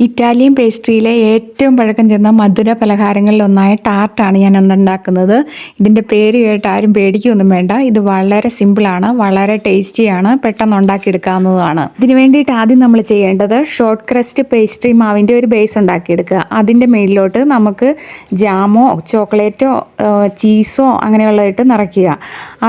Italian പേസ്ട്രിയിലെ ഏറ്റവും പഴക്കം ചെന്ന മധുര പലഹാരങ്ങളിലൊന്നായ ടാർട്ടാണ് ഞാൻ അന്ന് ഉണ്ടാക്കുന്നത്. ഇതിൻ്റെ പേര് കേട്ട് ആരും പേടിക്കുകയൊന്നും വേണ്ട. ഇത് വളരെ സിമ്പിളാണ്, വളരെ ടേസ്റ്റിയാണ്, പെട്ടെന്ന് ഉണ്ടാക്കിയെടുക്കാവുന്നതാണ്. ഇതിന് വേണ്ടിയിട്ട് ആദ്യം നമ്മൾ ചെയ്യേണ്ടത് ഷോർട്ട് ക്രസ്റ്റ് പേസ്ട്രി മാവിൻ്റെ ഒരു ബേസ് ഉണ്ടാക്കിയെടുക്കുക. അതിൻ്റെ മേലിലോട്ട് നമുക്ക് ജാമോ ചോക്ലേറ്റോ ചീസോ അങ്ങനെയുള്ളതായിട്ട് നിറയ്ക്കുക.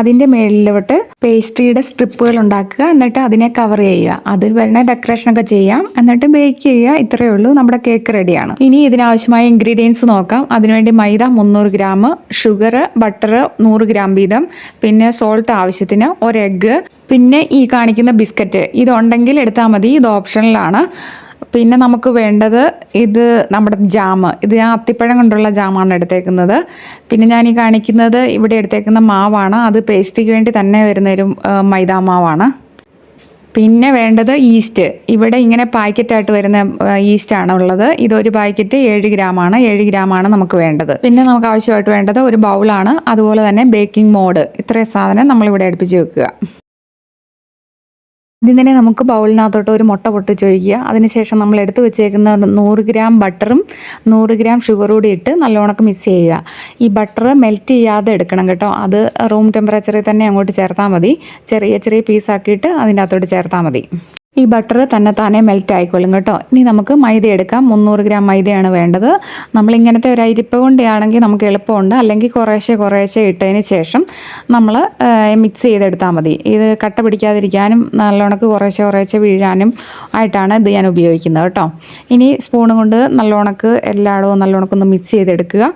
അതിൻ്റെ മേലിലോട്ട് പേസ്ട്രിയുടെ സ്ട്രിപ്പുകൾ ഉണ്ടാക്കുക, എന്നിട്ട് അതിനെ കവർ ചെയ്യുക. അതിൽ വേണേൽ ഡെക്കറേഷനൊക്കെ ചെയ്യാം, എന്നിട്ട് ബേക്ക് ചെയ്യുക. ഇത്രയേ ഉള്ളൂ, നമ്മുടെ കേക്ക് റെഡിയാണ്. ഇനി ഇതിനാവശ്യമായ ഇൻഗ്രീഡിയൻസ് നോക്കാം. അതിനുവേണ്ടി മൈദ 300 ഗ്രാം, ഷുഗർ, ബട്ടർ 100 ഗ്രാം വീതം, പിന്നെ സോൾട്ട് ആവശ്യത്തിന്, ഒരു എഗ്ഗ്, പിന്നെ ഈ കാണിക്കുന്ന ബിസ്ക്കറ്റ്. ഇതുണ്ടെങ്കിൽ എടുത്താൽ മതി, ഇത് ഓപ്ഷണലാണ്. പിന്നെ നമുക്ക് വേണ്ടത് ഇത് നമ്മുടെ ജാം. ഇത് ഞാൻ അത്തിപ്പഴം കൊണ്ടുള്ള ജാമാണ് എടുത്തേക്കുന്നത്. പിന്നെ ഞാൻ ഈ കാണിക്കുന്നത് ഇവിടെ എടുത്തേക്കുന്ന മാവാണ്. അത് പേസ്ട്രിക്ക് വേണ്ടി തന്നെ വരുന്നൊരു മൈദാ മാവാണ്. പിന്നെ വേണ്ടത് ഈസ്റ്റ്. ഇവിടെ ഇങ്ങനെ പാക്കറ്റായിട്ട് വരുന്ന ഈസ്റ്റാണ് ഉള്ളത്. ഇതൊരു പാക്കറ്റ് 7 ഗ്രാമാണ്. 7 ഗ്രാമാണ് നമുക്ക് വേണ്ടത്. പിന്നെ നമുക്ക് ആവശ്യമായിട്ട് വേണ്ടത് ഒരു ബൗളാണ്. അതുപോലെ തന്നെ ബേക്കിംഗ് മോഡ്. ഇത്രയും സാധനം നമ്മളിവിടെ അടുപ്പിച്ച് വെക്കുക. ഇതിന് തന്നെ നമുക്ക് ബൗളിനകത്തോട്ട് ഒരു മുട്ട പൊട്ടിച്ചൊഴിക്കുക. അതിനുശേഷം നമ്മൾ എടുത്ത് വെച്ചേക്കുന്ന 100 ഗ്രാം ബട്ടറും 100 ഗ്രാം ഷുഗർ കൂടി ഇട്ട് നല്ലോണം മിക്സ് ചെയ്യുക. ഈ ബട്ടർ മെൽറ്റ് ചെയ്യാതെ എടുക്കണം കേട്ടോ. അത് റൂം ടെമ്പറേച്ചറിൽ തന്നെ അങ്ങോട്ട് ചേർത്താൽ മതി. ചെറിയ ചെറിയ പീസാക്കിയിട്ട് അതിൻ്റെ അകത്തോട്ട് ചേർത്താൽ മതി. ഈ ബട്ടർ താനെ മെൽറ്റ് ആയിക്കോളും കേട്ടോ. ഇനി നമുക്ക് മൈദ എടുക്കാം. 300 ഗ്രാം മൈദയാണ് വേണ്ടത്. നമ്മളിങ്ങനത്തെ ഒരു അരിപ്പ കൊണ്ടാണെങ്കിൽ നമുക്ക് എളുപ്പമുണ്ട്. അല്ലെങ്കിൽ കുറേശ്ശെ ഇട്ടതിന് ശേഷം നമ്മൾ മിക്സ് ചെയ്തെടുത്താൽ മതി. ഇത് കട്ട പിടിക്കാതിരിക്കാനും നല്ലോണക്ക് കുറേശ്ശെ വീഴാനും ആയിട്ടാണ് ഇത് ഞാൻ ഉപയോഗിക്കുന്നത് കേട്ടോ. ഇനി സ്പൂൺ കൊണ്ട് നല്ലോണക്ക് എല്ലായിടവും നല്ലോണക്കൊന്ന് മിക്സ് ചെയ്തെടുക്കുക.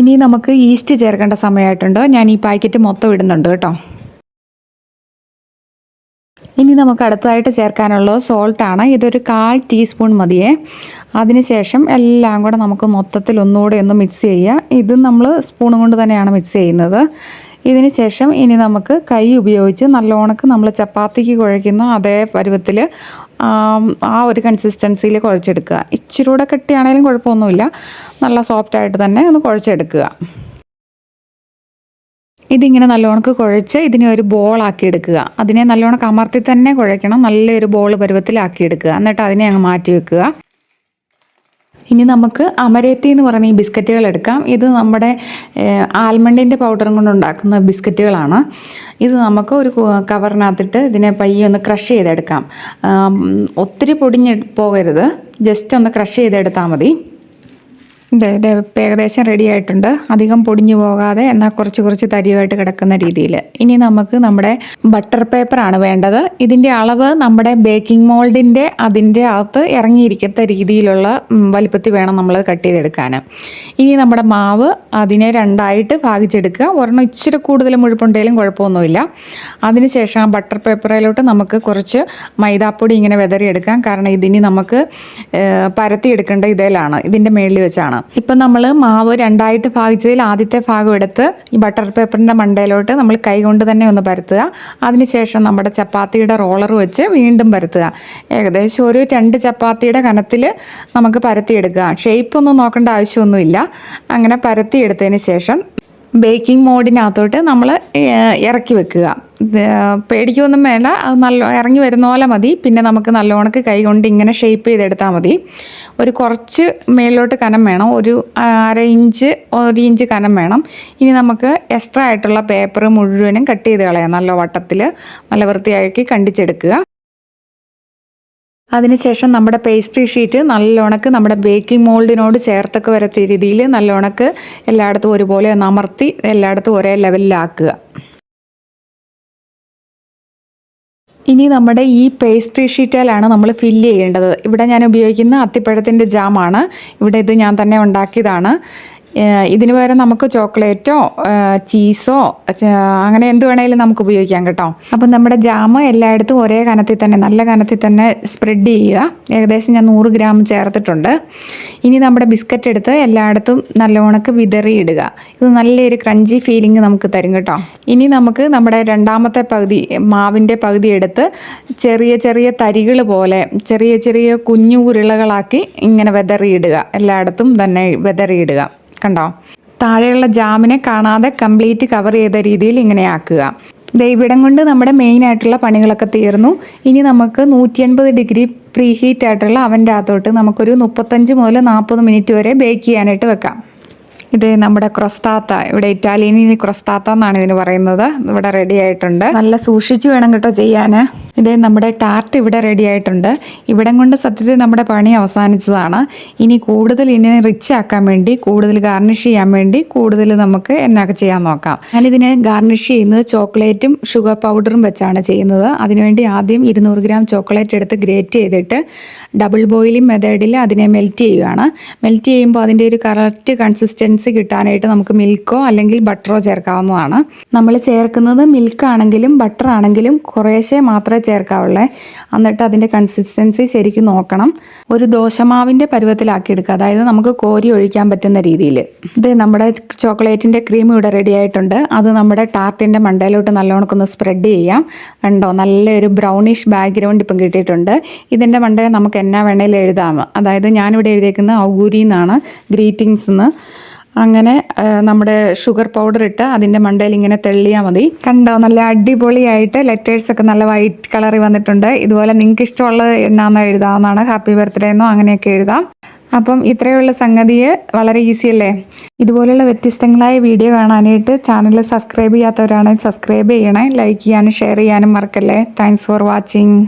ഇനി നമുക്ക് ഈസ്റ്റ് ചേർക്കേണ്ട സമയമായിട്ടുണ്ട്. ഞാൻ ഈ പാക്കറ്റ് മൊത്തം ഇടുന്നുണ്ട് കേട്ടോ. ഇനി നമുക്ക് അടുത്തതായിട്ട് ചേർക്കാനുള്ളത് സോൾട്ടാണ്. ഇതൊരു 1/4 ടീസ്പൂൺ മതിയേ. അതിനുശേഷം എല്ലാം കൂടെ നമുക്ക് മൊത്തത്തിൽ ഒന്നുകൂടെ ഒന്ന് മിക്സ് ചെയ്യുക. ഇത് നമ്മൾ സ്പൂൺ കൊണ്ട് തന്നെയാണ് മിക്സ് ചെയ്യുന്നത്. ഇതിന് ശേഷം ഇനി നമുക്ക് കൈ ഉപയോഗിച്ച് നല്ലോണക്ക് നമ്മൾ ചപ്പാത്തിക്ക് കുഴയ്ക്കുന്ന അതേ പരുവത്തിൽ ആ ഒരു കൺസിസ്റ്റൻസിയിൽ കുഴച്ചെടുക്കുക. ഇച്ചിരി കൂടെ കട്ടിയാണെങ്കിലും കുഴപ്പമൊന്നുമില്ല. നല്ല സോഫ്റ്റായിട്ട് തന്നെ ഒന്ന് കുഴച്ചെടുക്കുക. ഇതിങ്ങനെ നല്ലോണക്ക് കുഴച്ച് ഇതിനെ ഒരു ബോളാക്കി എടുക്കുക. അതിനെ നല്ലോണം അമർത്തി തന്നെ കുഴയ്ക്കണം. നല്ലൊരു ബോൾ പരുവത്തിലാക്കിയെടുക്കുക. എന്നിട്ട് അതിനെ അങ്ങ് മാറ്റി വെക്കുക. ഇനി നമുക്ക് അമരേത്തി എന്ന് പറയുന്ന ഈ ബിസ്ക്കറ്റുകൾ എടുക്കാം. ഇത് നമ്മുടെ ആൽമണ്ടിൻ്റെ പൗഡറും കൊണ്ട് ഉണ്ടാക്കുന്ന ബിസ്ക്കറ്റുകളാണ്. ഇത് നമുക്ക് ഒരു കവറിനകത്തിട്ട് ഇതിനെ പയ്യെ ഒന്ന് ക്രഷ് ചെയ്തെടുക്കാം. ഒത്തിരി പൊടിഞ്ഞ് പോകരുത്, ജസ്റ്റ് ഒന്ന് ക്രഷ് ചെയ്തെടുത്താൽ മതി. ഇത് ഏകദേശം റെഡി ആയിട്ടുണ്ട്. അധികം പൊടിഞ്ഞു പോകാതെ എന്നാൽ കുറച്ച് തരിയായിട്ട് കിടക്കുന്ന രീതിയിൽ. ഇനി നമുക്ക് നമ്മുടെ ബട്ടർ പേപ്പറാണ് വേണ്ടത്. ഇതിൻ്റെ അളവ് നമ്മുടെ ബേക്കിംഗ് മോൾഡിൻ്റെ അതിൻ്റെ അകത്ത് ഇറങ്ങിയിരിക്കത്ത രീതിയിലുള്ള വലിപ്പത്തിൽ വേണം നമ്മൾ കട്ട് ചെയ്തെടുക്കാൻ. ഇനി നമ്മുടെ മാവ് അതിനെ 2ആയിട്ട് ഭാഗിച്ചെടുക്കുക. ഒരെണ്ണം ഇച്ചിരി കൂടുതൽ മുഴുപ്പുണ്ടെങ്കിലും കുഴപ്പമൊന്നുമില്ല. അതിനുശേഷം ആ ബട്ടർ പേപ്പറിലോട്ട് നമുക്ക് കുറച്ച് മൈദാപ്പൊടി ഇങ്ങനെ വിതറിയെടുക്കാം. കാരണം ഇതിനി നമുക്ക് പരത്തിയെടുക്കേണ്ട ഇതിൻ്റെ മേളിൽ വെച്ചാണ്. ഇപ്പം നമ്മൾ മാവ് 2ആയിട്ട് ഭാഗിച്ചതിൽ ആദ്യത്തെ ഭാഗം എടുത്ത് ഈ ബട്ടർ പേപ്പറിൻ്റെ മണ്ടയിലോട്ട് നമ്മൾ കൈ കൊണ്ട് തന്നെ ഒന്ന് പരത്തുക. അതിനുശേഷം നമ്മുടെ ചപ്പാത്തിയുടെ റോളർ വെച്ച് വീണ്ടും പരത്തുക. ഏകദേശം ഒരു 2 ചപ്പാത്തിയുടെ കനത്തിൽ നമുക്ക് പരത്തിയെടുക്കുക. ഷേപ്പൊന്നും നോക്കേണ്ട ആവശ്യമൊന്നുമില്ല. അങ്ങനെ പരത്തിയെടുത്തതിന് ശേഷം ബേക്കിംഗ് മോഡിനകത്തോട്ട് നമ്മൾ ഇറക്കി വെക്കുക. പേടിക്കൊന്നും വേണ്ട, അത് നല്ല ഇറങ്ങി വരുന്ന പോലെ മതി. പിന്നെ നമുക്ക് നല്ലോണക്ക് കൈ കൊണ്ട് ഇങ്ങനെ ഷേപ്പ് ചെയ്തെടുത്താൽ മതി. ഒരു കുറച്ച് മേലോട്ട് കനം വേണം, ഒരു 1/2 ഇഞ്ച് കനം വേണം. ഇനി നമുക്ക് എക്സ്ട്രാ ആയിട്ടുള്ള പേപ്പർ മുഴുവനും കട്ട് ചെയ്ത് കളയാം. നല്ല വട്ടത്തിൽ നല്ല വൃത്തിയാക്കി കണ്ടിച്ചെടുക്കുക. അതിനുശേഷം നമ്മുടെ പേസ്ട്രി ഷീറ്റ് നല്ലോണക്ക് നമ്മുടെ ബേക്കിംഗ് മോൾഡിനോട് ചേർത്തൊക്കെ വരത്തിയ രീതിയിൽ നല്ലോണക്ക് എല്ലായിടത്തും ഒരുപോലെ ഒന്ന് അമർത്തി എല്ലായിടത്തും ഒരേ ലെവലിലാക്കുക. ഇനി നമ്മുടെ ഈ പേസ്ട്രി ഷീറ്റിലാണ് നമ്മൾ ഫില്ല് ചെയ്യേണ്ടത്. ഇവിടെ ഞാൻ ഉപയോഗിക്കുന്ന അത്തിപ്പഴത്തിൻ്റെ ജാമാണ്. ഇവിടെ ഇത് ഞാൻ തന്നെ ഉണ്ടാക്കിയതാണ്. ഇതിന് പകരം നമുക്ക് ചോക്ലേറ്റോ ചീസോ അങ്ങനെ എന്ത് വേണമെങ്കിലും നമുക്ക് ഉപയോഗിക്കാം കേട്ടോ. അപ്പം നമ്മുടെ ജാമ് എല്ലായിടത്തും ഒരേ കനത്തിൽ തന്നെ നല്ല കനത്തിൽ തന്നെ സ്പ്രെഡ് ചെയ്യുക. ഏകദേശം ഞാൻ 100 ഗ്രാം ചേർത്തിട്ടുണ്ട്. ഇനി നമ്മുടെ ബിസ്ക്കറ്റ് എടുത്ത് എല്ലായിടത്തും നല്ലോണക്ക് വിതറിയിടുക. ഇത് നല്ലൊരു ക്രഞ്ചി ഫീലിംഗ് നമുക്ക് തരും കേട്ടോ. ഇനി നമുക്ക് നമ്മുടെ രണ്ടാമത്തെ പകുതി മാവിൻ്റെ പകുതി എടുത്ത് ചെറിയ തരികൾ പോലെ ചെറിയ കുഞ്ഞു ഉരുളകളാക്കി ഇങ്ങനെ വിതറിയിടുക. എല്ലായിടത്തും തന്നെ വിതറിയിടുക. കണ്ടോ, താഴെയുള്ള ജാമിനെ കാണാതെ കംപ്ലീറ്റ് കവർ ചെയ്ത രീതിയിൽ ഇങ്ങനെ ആക്കുക. ഇവിടം കൊണ്ട് നമ്മുടെ മെയിൻ ആയിട്ടുള്ള പണികളൊക്കെ തീർന്നു. ഇനി നമുക്ക് 180 ഡിഗ്രി പ്രീ ഹീറ്റ് ആയിട്ടുള്ള അവൻ്റെ അകത്തോട്ട് നമുക്കൊരു 35 മുതൽ 40 മിനിറ്റ് വരെ ബേക്ക് ചെയ്യാനായിട്ട് വെക്കാം. ഇത് നമ്മുടെ ക്രൊസ്താത്ത, ഇവിടെ ഇറ്റാലിയനിൽ ക്രൊസ്താത്ത എന്നാണ് ഇതിന് പറയുന്നത്. ഇവിടെ റെഡി ആയിട്ടുണ്ട്. നല്ല സൂക്ഷിച്ച് വേണം കേട്ടോ ചെയ്യാൻ. ഇതേ നമ്മുടെ ടാർട്ട് ഇവിടെ റെഡി ആയിട്ടുണ്ട്. ഇവിടം കൊണ്ട് സത്യത്തിൽ നമ്മുടെ പണി അവസാനിച്ചതാണ്. ഇനി റിച്ച് ആക്കാൻ വേണ്ടി, കൂടുതൽ ഗാർണിഷ് ചെയ്യാൻ വേണ്ടി കൂടുതൽ നമുക്ക് എന്നൊക്കെ ചെയ്യാൻ നോക്കാം. ഞാനിതിനെ ഗാർണിഷ് ചെയ്യുന്നത് ചോക്ലേറ്റും ഷുഗർ പൗഡറും വെച്ചാണ് ചെയ്യുന്നത്. അതിനുവേണ്ടി ആദ്യം 200 ഗ്രാം ചോക്ലേറ്റ് എടുത്ത് ഗ്രേറ്റ് ചെയ്തിട്ട് ഡബിൾ ബോയിലിംഗ് മെത്തേഡിൽ അതിനെ മെൽറ്റ് ചെയ്യുകയാണ്. മെൽറ്റ് ചെയ്യുമ്പോൾ അതിൻ്റെ ഒരു കറക്റ്റ് കൺസിസ്റ്റൻസി കിട്ടാനായിട്ട് നമുക്ക് മിൽക്കോ അല്ലെങ്കിൽ ബട്ടറോ ചേർക്കാവുന്നതാണ്. നമ്മൾ ചേർക്കുന്നത് മിൽക്ക് ആണെങ്കിലും ബട്ടർ ആണെങ്കിലും കുറേശ്ശെ മാത്രമേ ചേർക്കാവുള്ളേ. എന്നിട്ട് അതിൻ്റെ കൺസിസ്റ്റൻസി ശരിക്കും നോക്കണം. ഒരു ദോശമാവിൻ്റെ പരുവത്തിലാക്കിയെടുക്കുക, അതായത് നമുക്ക് കോരി ഒഴിക്കാൻ പറ്റുന്ന രീതിയിൽ. ഇത് നമ്മുടെ ചോക്ലേറ്റിൻ്റെ ക്രീം ഇവിടെ റെഡി ആയിട്ടുണ്ട്. അത് നമ്മുടെ ടാർട്ടിൻ്റെ മണ്ടയിലോട്ട് നല്ലോണക്കൊന്ന് സ്പ്രെഡ് ചെയ്യാം. കണ്ടോ, നല്ലൊരു ബ്രൗണിഷ് ബാക്ക്ഗ്രൗണ്ട് ഇപ്പം കിട്ടിയിട്ടുണ്ട്. ഇതിൻ്റെ മണ്ടയിൽ നമുക്ക് എന്നാ വേണേലും എഴുതാം. അതായത് ഞാനിവിടെ എഴുതിയേക്കുന്നത് ഔഗുരി എന്നാണ്, ഗ്രീറ്റിങ്സ് എന്ന്. അങ്ങനെ നമ്മുടെ ഷുഗർ പൗഡർ ഇട്ട് അതിൻ്റെ മണ്ടയിൽ ഇങ്ങനെ തെള്ളിയാൽ മതി. കണ്ടോ, നല്ല അടിപൊളിയായിട്ട് ലെറ്റേഴ്സൊക്കെ നല്ല വൈറ്റ് കളറിൽ വന്നിട്ടുണ്ട്. ഇതുപോലെ നിങ്ങൾക്ക് ഇഷ്ടമുള്ളത് എന്നാന്നോ എഴുതാവുന്നതാണ്. ഹാപ്പി ബർത്ത്ഡേ എന്നോ അങ്ങനെയൊക്കെ എഴുതാം. അപ്പം ഇത്രയുള്ള സംഗതി വളരെ ഈസി അല്ലേ? ഇതുപോലുള്ള വ്യത്യസ്തങ്ങളായ വീഡിയോ കാണാനായിട്ട് ചാനൽ സബ്സ്ക്രൈബ് ചെയ്യാത്തവരാണെങ്കിൽ സബ്സ്ക്രൈബ് ചെയ്യണേ. ലൈക്ക് ചെയ്യാനും ഷെയർ ചെയ്യാനും മറക്കല്ലേ. Thanks for watching.